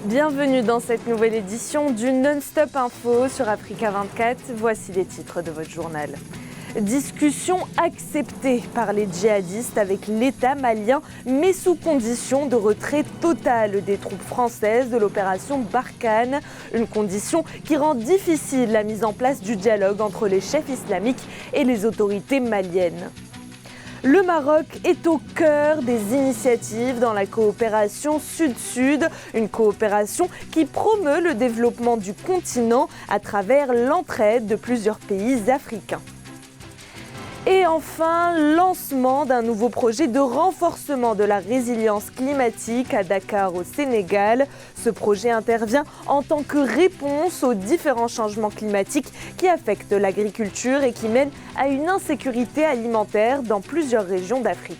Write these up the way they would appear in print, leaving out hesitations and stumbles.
Bienvenue dans cette nouvelle édition du Non-Stop Info sur Africa 24. Voici les titres de votre journal. Discussion acceptée par les djihadistes avec l'État malien, mais sous condition de retrait total des troupes françaises de l'opération Barkhane. Une condition qui rend difficile la mise en place du dialogue entre les chefs islamiques et les autorités maliennes. Le Maroc est au cœur des initiatives dans la coopération Sud-Sud, une coopération qui promeut le développement du continent à travers l'entraide de plusieurs pays africains. Et enfin, lancement d'un nouveau projet de renforcement de la résilience climatique à Dakar au Sénégal. Ce projet intervient en tant que réponse aux différents changements climatiques qui affectent l'agriculture et qui mènent à une insécurité alimentaire dans plusieurs régions d'Afrique.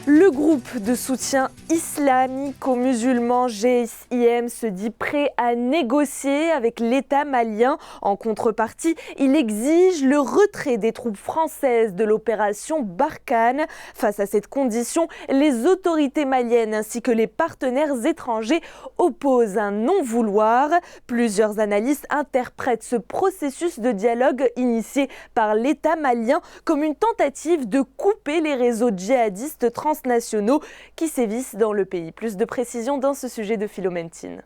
Le groupe de soutien islamico-musulman GIM se dit prêt à négocier avec l'État malien. En contrepartie, il exige le retrait des troupes françaises de l'opération Barkhane. Face à cette condition, les autorités maliennes ainsi que les partenaires étrangers opposent un non-vouloir. Plusieurs analystes interprètent ce processus de dialogue initié par l'État malien comme une tentative de couper les réseaux djihadistes transnationaux qui sévissent dans le pays. Plus de précisions dans ce sujet de Philomène Tine.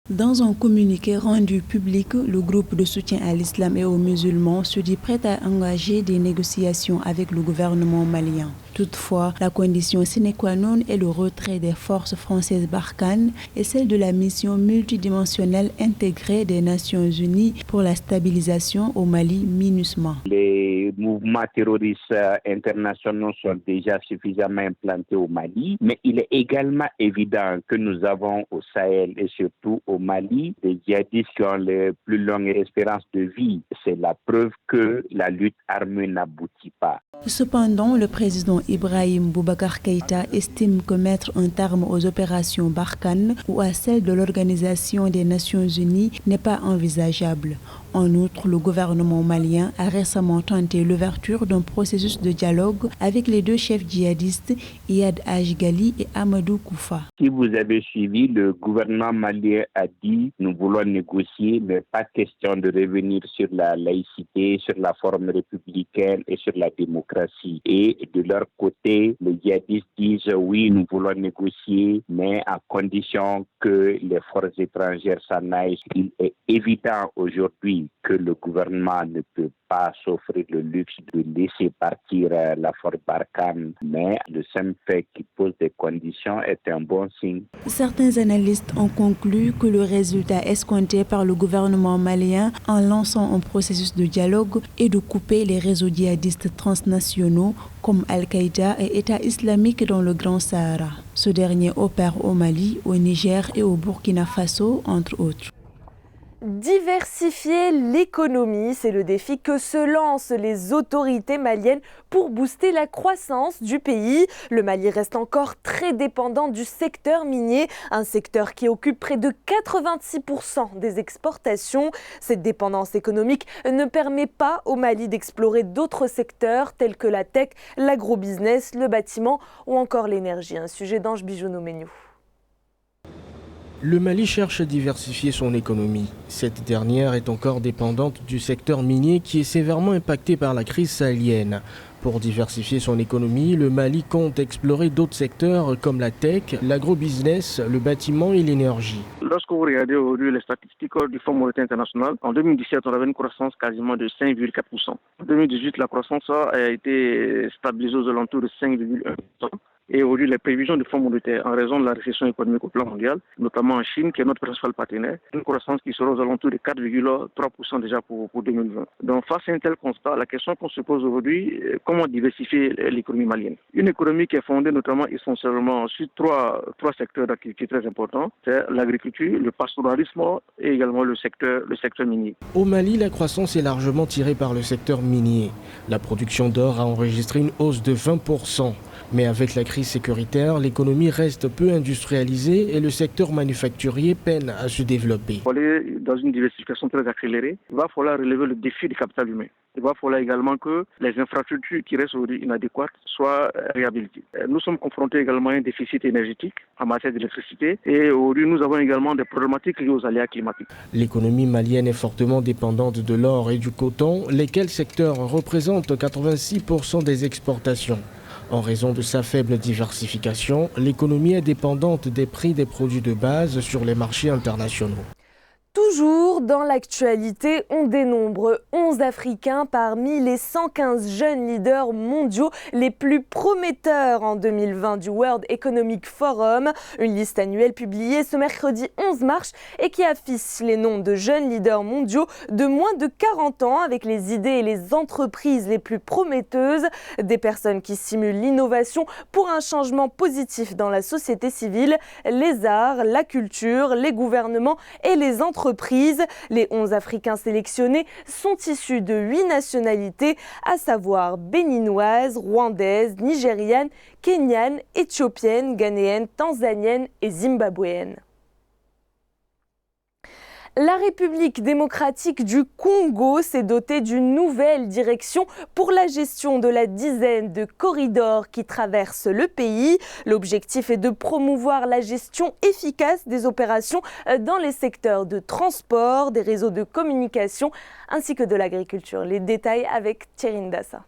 Dans un communiqué rendu public, le groupe de soutien à l'islam et aux musulmans se dit prêt à engager des négociations avec le gouvernement malien. Toutefois, la condition sine qua non est le retrait des forces françaises Barkhane et celle de la mission multidimensionnelle intégrée des Nations Unies pour la stabilisation au Mali, MINUSMA. Les mouvements terroristes internationaux sont déjà suffisamment implantés au Mali, mais il est également évident que nous avons au Sahel et surtout au Mali des djihadistes qui ont les plus longues espérances de vie. C'est la preuve que la lutte armée n'aboutit pas. Cependant, le président Ibrahim Boubacar Keïta estime que mettre un terme aux opérations Barkhane ou à celles de l'Organisation des Nations Unies n'est pas envisageable. En outre, le gouvernement malien a récemment tenté l'ouverture d'un processus de dialogue avec les deux chefs djihadistes, Iyad Ghali et Amadou Koufa. Si vous avez suivi, le gouvernement malien a dit « nous voulons négocier, mais pas question de revenir sur la laïcité, sur la forme républicaine et sur la démocratie ». Et de leur côté, les djihadistes disent « oui, nous voulons négocier, mais à condition que les forces étrangères s'en aillent ». Il est évident aujourd'hui que le gouvernement ne peut pas s'offrir le luxe de laisser partir la force Barkhane, mais le simple fait qu'il pose des conditions est un bon signe. Certains analystes ont conclu que le résultat escompté par le gouvernement malien en lançant un processus de dialogue est de couper les réseaux djihadistes transnationaux comme Al-Qaïda et État islamique dans le Grand Sahara. Ce dernier opère au Mali, au Niger et au Burkina Faso, entre autres. Diversifier l'économie, c'est le défi que se lancent les autorités maliennes pour booster la croissance du pays. Le Mali reste encore très dépendant du secteur minier, un secteur qui occupe près de 86% des exportations. Cette dépendance économique ne permet pas au Mali d'explorer d'autres secteurs tels que la tech, l'agrobusiness, le bâtiment ou encore l'énergie. Un sujet d'Ange Bijounou-Méniou. Le Mali cherche à diversifier son économie. Cette dernière est encore dépendante du secteur minier qui est sévèrement impacté par la crise sahélienne. Pour diversifier son économie, le Mali compte explorer d'autres secteurs comme la tech, l'agrobusiness, le bâtiment et l'énergie. Lorsque vous regardez aujourd'hui les statistiques du Fonds monétaire international, en 2017, on avait une croissance quasiment de 5,4%. En 2018, la croissance a été stabilisée aux alentours de 5,1%. Et aujourd'hui, les prévisions du Fonds monétaire, en raison de la récession économique au plan mondial, notamment en Chine, qui est notre principal partenaire, une croissance qui sera aux alentours de 4,3% déjà pour 2020. Donc, face à un tel constat, la question qu'on se pose aujourd'hui, comment diversifier l'économie malienne? Une économie qui est fondée notamment essentiellement sur trois secteurs d'activité très importants, c'est l'agriculture, le pastoralisme et également le secteur minier. Au Mali, la croissance est largement tirée par le secteur minier. La production d'or a enregistré une hausse de 20%. Mais avec la crise sécuritaire, l'économie reste peu industrialisée et le secteur manufacturier peine à se développer. Pour aller dans une diversification très accélérée, il va falloir relever le défi du capital humain. Il va falloir également que les infrastructures qui restent aujourd'hui inadéquates soient réhabilitées. Nous sommes confrontés également à un déficit énergétique en matière d'électricité et aujourd'hui nous avons également des problématiques liées aux aléas climatiques. L'économie malienne est fortement dépendante de l'or et du coton, lesquels secteurs représentent 86% des exportations. En raison de sa faible diversification, l'économie est dépendante des prix des produits de base sur les marchés internationaux. Toujours dans l'actualité, on dénombre 11 Africains parmi les 115 jeunes leaders mondiaux les plus prometteurs en 2020 du World Economic Forum. Une liste annuelle publiée ce mercredi 11 mars et qui affiche les noms de jeunes leaders mondiaux de moins de 40 ans avec les idées et les entreprises les plus prometteuses. Des personnes qui stimulent l'innovation pour un changement positif dans la société civile, les arts, la culture, les gouvernements et les entreprises. Les 11 Africains sélectionnés sont issus de 8 nationalités, à savoir béninoises, rwandaises, nigérianes, kenyanes, éthiopiennes, ghanéennes, tanzaniennes et zimbabwéennes. La République démocratique du Congo s'est dotée d'une nouvelle direction pour la gestion de la dizaine de corridors qui traversent le pays. L'objectif est de promouvoir la gestion efficace des opérations dans les secteurs de transport, des réseaux de communication ainsi que de l'agriculture. Les détails avec Thierry Ndassa.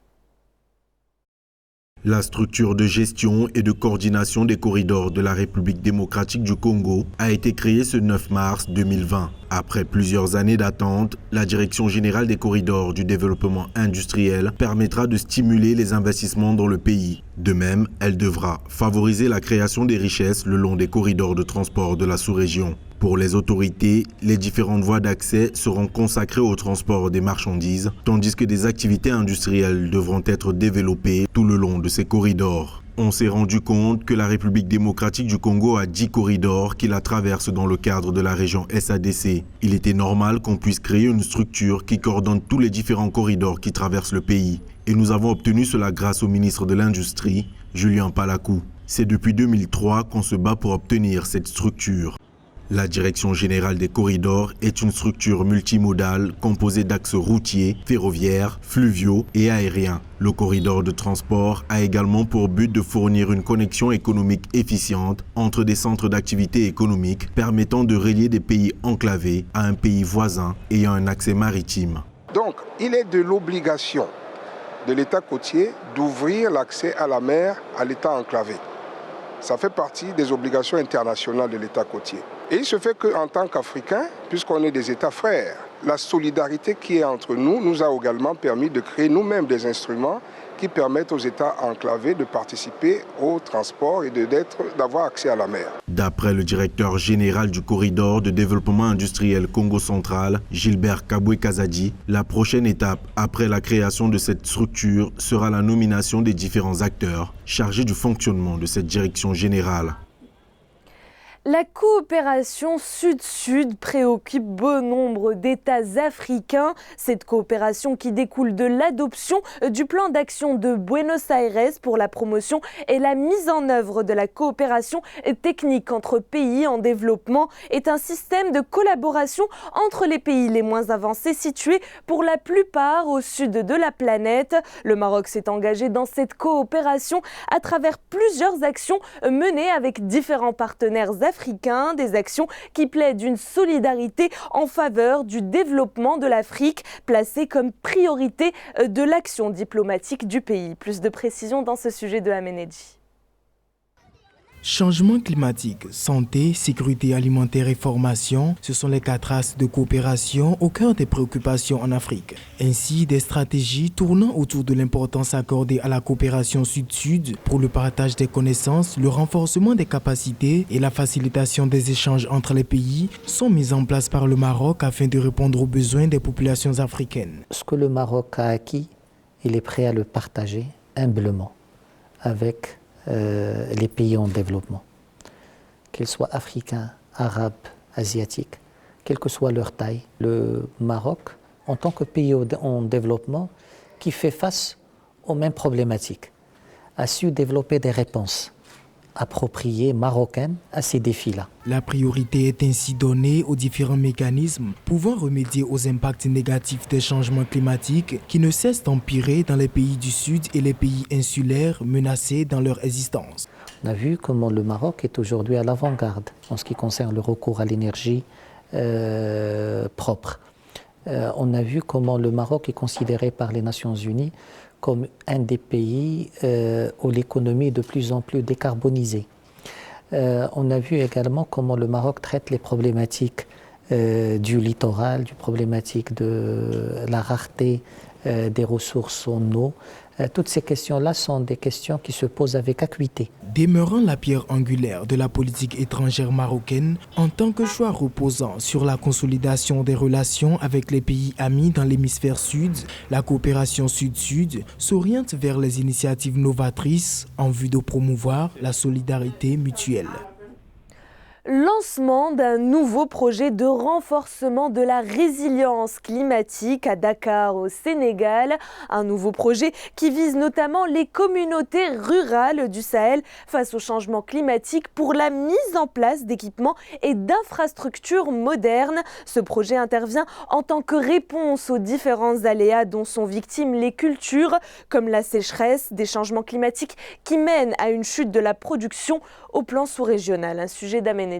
La structure de gestion et de coordination des corridors de la République démocratique du Congo a été créée ce 9 mars 2020. Après plusieurs années d'attente, la Direction générale des corridors du développement industriel permettra de stimuler les investissements dans le pays. De même, elle devra favoriser la création des richesses le long des corridors de transport de la sous-région. Pour les autorités, les différentes voies d'accès seront consacrées au transport des marchandises, tandis que des activités industrielles devront être développées tout le long de ces corridors. On s'est rendu compte que la République démocratique du Congo a 10 corridors qui la traversent dans le cadre de la région SADC. Il était normal qu'on puisse créer une structure qui coordonne tous les différents corridors qui traversent le pays. Et nous avons obtenu cela grâce au ministre de l'Industrie, Julien Palakou. C'est depuis 2003 qu'on se bat pour obtenir cette structure. La Direction générale des corridors est une structure multimodale composée d'axes routiers, ferroviaires, fluviaux et aériens. Le corridor de transport a également pour but de fournir une connexion économique efficiente entre des centres d'activité économique permettant de relier des pays enclavés à un pays voisin ayant un accès maritime. Donc, il est de l'obligation de l'État côtier d'ouvrir l'accès à la mer à l'État enclavé. Ça fait partie des obligations internationales de l'État côtier. Et il se fait qu'en tant qu'Africains, puisqu'on est des États frères, la solidarité qui est entre nous nous a également permis de créer nous-mêmes des instruments qui permettent aux États enclavés de participer au transport et d'avoir accès à la mer. D'après le directeur général du corridor de développement industriel Congo central, Gilbert Kabwe-Kazadi, la prochaine étape après la création de cette structure sera la nomination des différents acteurs chargés du fonctionnement de cette direction générale. La coopération Sud-Sud préoccupe bon nombre d'États africains. Cette coopération qui découle de l'adoption du plan d'action de Buenos Aires pour la promotion et la mise en œuvre de la coopération technique entre pays en développement est un système de collaboration entre les pays les moins avancés situés pour la plupart au sud de la planète. Le Maroc s'est engagé dans cette coopération à travers plusieurs actions menées avec différents partenaires africains, des actions qui plaident une solidarité en faveur du développement de l'Afrique, placée comme priorité de l'action diplomatique du pays. Plus de précisions dans ce sujet de Amenedji. Changement climatique, santé, sécurité alimentaire et formation, ce sont les 4 axes de coopération au cœur des préoccupations en Afrique. Ainsi, des stratégies tournant autour de l'importance accordée à la coopération Sud-Sud pour le partage des connaissances, le renforcement des capacités et la facilitation des échanges entre les pays sont mises en place par le Maroc afin de répondre aux besoins des populations africaines. Ce que le Maroc a acquis, il est prêt à le partager humblement avec les pays en développement, qu'ils soient africains, arabes, asiatiques, quelle que soit leur taille. Le Maroc, en tant que pays en développement, qui fait face aux mêmes problématiques, a su développer des réponses appropriée marocaine à ces défis-là. La priorité est ainsi donnée aux différents mécanismes pouvant remédier aux impacts négatifs des changements climatiques qui ne cessent d'empirer dans les pays du Sud et les pays insulaires menacés dans leur existence. On a vu comment le Maroc est aujourd'hui à l'avant-garde en ce qui concerne le recours à l'énergie propre. On a vu comment le Maroc est considéré par les Nations Unies comme un des pays où l'économie est de plus en plus décarbonisée. On a vu également comment le Maroc traite les problématiques du littoral, du problématique de la rareté des ressources en eau. Toutes ces questions-là sont des questions qui se posent avec acuité. Demeurant la pierre angulaire de la politique étrangère marocaine, en tant que choix reposant sur la consolidation des relations avec les pays amis dans l'hémisphère sud, la coopération sud-sud s'oriente vers les initiatives novatrices en vue de promouvoir la solidarité mutuelle. Lancement d'un nouveau projet de renforcement de la résilience climatique à Dakar au Sénégal. Un nouveau projet qui vise notamment les communautés rurales du Sahel face au changement climatique pour la mise en place d'équipements et d'infrastructures modernes. Ce projet intervient en tant que réponse aux différents aléas dont sont victimes les cultures, comme la sécheresse, des changements climatiques qui mènent à une chute de la production au plan sous-régional. Un sujet d'Amenedji.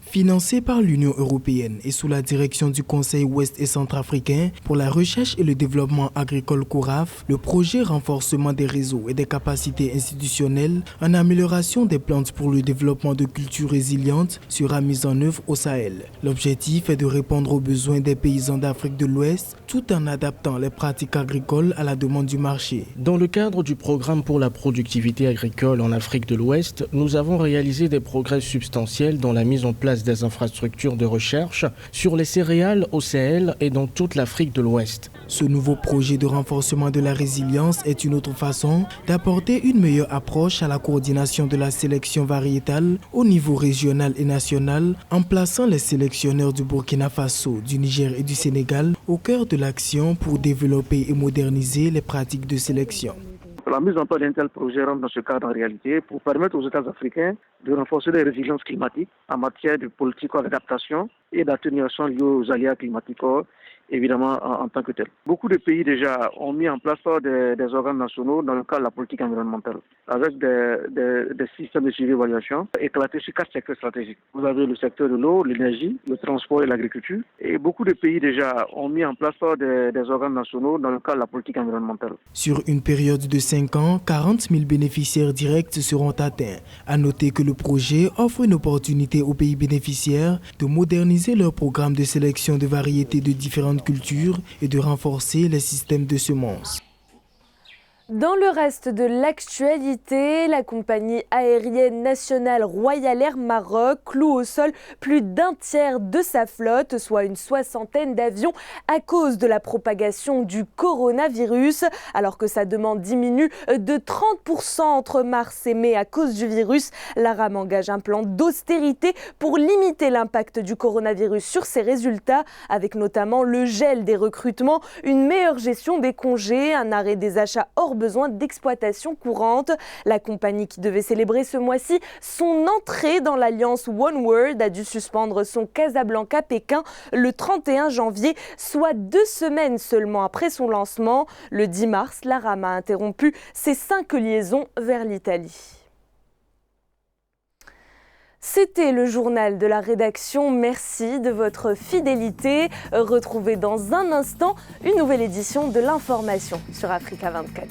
Financé par l'Union européenne et sous la direction du Conseil ouest et centrafricain pour la recherche et le développement agricole CORAF, le projet renforcement des réseaux et des capacités institutionnelles en amélioration des plantes pour le développement de cultures résilientes sera mis en œuvre au Sahel. L'objectif est de répondre aux besoins des paysans d'Afrique de l'Ouest tout en adaptant les pratiques agricoles à la demande du marché. Dans le cadre du programme pour la productivité agricole en Afrique de l'Ouest, nous avons réalisé des progrès substantiels dans la mise en place des infrastructures de recherche sur les céréales au Sahel et dans toute l'Afrique de l'Ouest. Ce nouveau projet de renforcement de la résilience est une autre façon d'apporter une meilleure approche à la coordination de la sélection variétale au niveau régional et national en plaçant les sélectionneurs du Burkina Faso, du Niger et du Sénégal au cœur de l'action pour développer et moderniser les pratiques de sélection. La mise en place d'un tel projet rentre dans ce cadre en réalité pour permettre aux États africains de renforcer les résiliences climatiques en matière de politique d'adaptation et d'atténuation liée aux aléas climatiques, évidemment en tant que tel. Beaucoup de pays déjà ont mis en place des organes nationaux dans le cadre de la politique environnementale, avec des systèmes de suivi et d'évaluation éclatés sur 4 secteurs stratégiques. Vous avez le secteur de l'eau, l'énergie, le transport et l'agriculture. Et beaucoup de pays déjà ont mis en place des organes nationaux dans le cadre de la politique environnementale. Sur une période de 5 ans, 40 000 bénéficiaires directs seront atteints. À noter que le projet offre une opportunité aux pays bénéficiaires de moderniser leur programme de sélection de variétés de différentes cultures et de renforcer les systèmes de semences. Dans le reste de l'actualité, la compagnie aérienne nationale Royal Air Maroc cloue au sol plus d'un tiers de sa flotte, soit une soixantaine d'avions, à cause de la propagation du coronavirus. Alors que sa demande diminue de 30% entre mars et mai à cause du virus, l'ARAM engage un plan d'austérité pour limiter l'impact du coronavirus sur ses résultats, avec notamment le gel des recrutements, une meilleure gestion des congés, un arrêt des achats hors besoin d'exploitation courante. La compagnie qui devait célébrer ce mois-ci son entrée dans l'alliance OneWorld a dû suspendre son Casablanca-Pékin le 31 janvier, soit 2 semaines seulement après son lancement. Le 10 mars, l'ARAM a interrompu ses 5 liaisons vers l'Italie. C'était le journal de la rédaction. Merci de votre fidélité. Retrouvez dans un instant une nouvelle édition de l'information sur Africa 24.